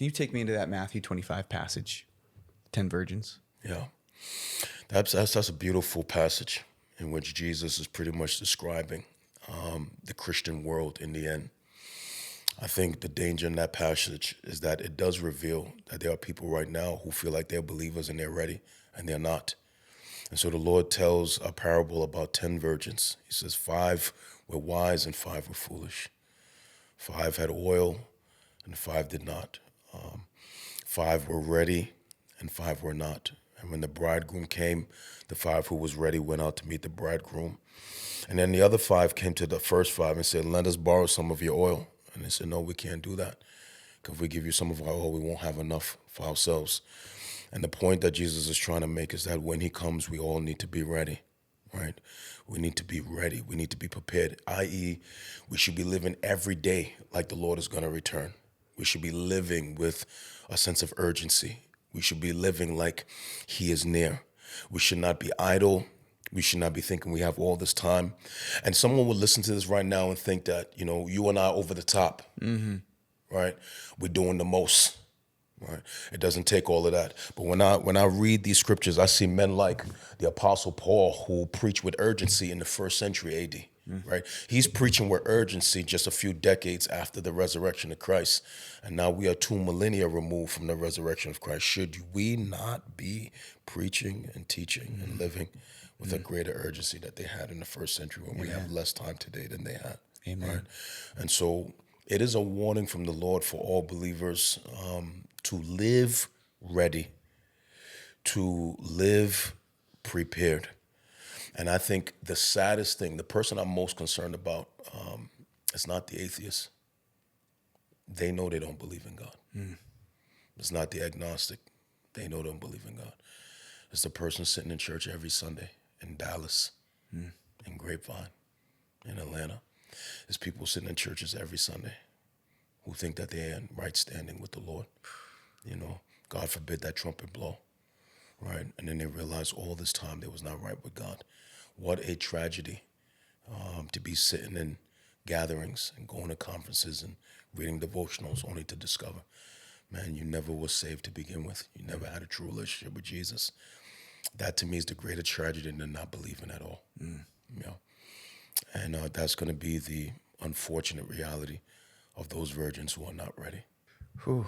Can you take me into that Matthew 25 passage, 10 virgins? Yeah. That's a beautiful passage in which Jesus is pretty much describing the Christian world in the end. I think the danger in that passage is that it does reveal that there are people right now who feel like they're believers and they're ready, and they're not. And so the Lord tells a parable about 10 virgins. He says 5 were wise and 5 were foolish. 5 had oil and 5 did not. 5 were ready and 5 were not. And when the bridegroom came, the 5 who was ready went out to meet the bridegroom. And then the other 5 came to the first 5 and said, let us borrow some of your oil. And they said, no, we can't do that. Because if we give you some of our oil, we won't have enough for ourselves. And the point that Jesus is trying to make is that when he comes, we all need to be ready, right? We need to be ready. We need to be prepared, i.e., we should be living every day like the Lord is going to return. We should be living with a sense of urgency. We should be living like he is near. We should not be idle. We should not be thinking we have all this time. And someone would listen to this right now and think that, you and I are over the top, right? We're doing the most, right? It doesn't take all of that. But when I read these scriptures, I see men like the Apostle Paul who preached with urgency in the 1st century AD, right? He's preaching with urgency just a few decades after the resurrection of Christ. And now we are 2 millennia removed from the resurrection of Christ. Should we not be preaching and teaching and living with a greater urgency that they had in the 1st century when we have less time today than they had? Amen. Right? And so it is a warning from the Lord for all believers to live ready, to live prepared. And I think the saddest thing, the person I'm most concerned about is not the atheist. They know they don't believe in God. It's not the agnostic. They know they don't believe in God. It's the person sitting in church every Sunday in Dallas, in Grapevine, in Atlanta. It's people sitting in churches every Sunday who think that they're in right standing with the Lord. God forbid that trumpet blow, right? And then they realize all this time they was not right with God. What a tragedy to be sitting in gatherings and going to conferences and reading devotionals only to discover, man, you never was saved to begin with. You never had a true relationship with Jesus. That to me is the greater tragedy than not believing at all. And that's going to be the unfortunate reality of those virgins who are not ready. Whew.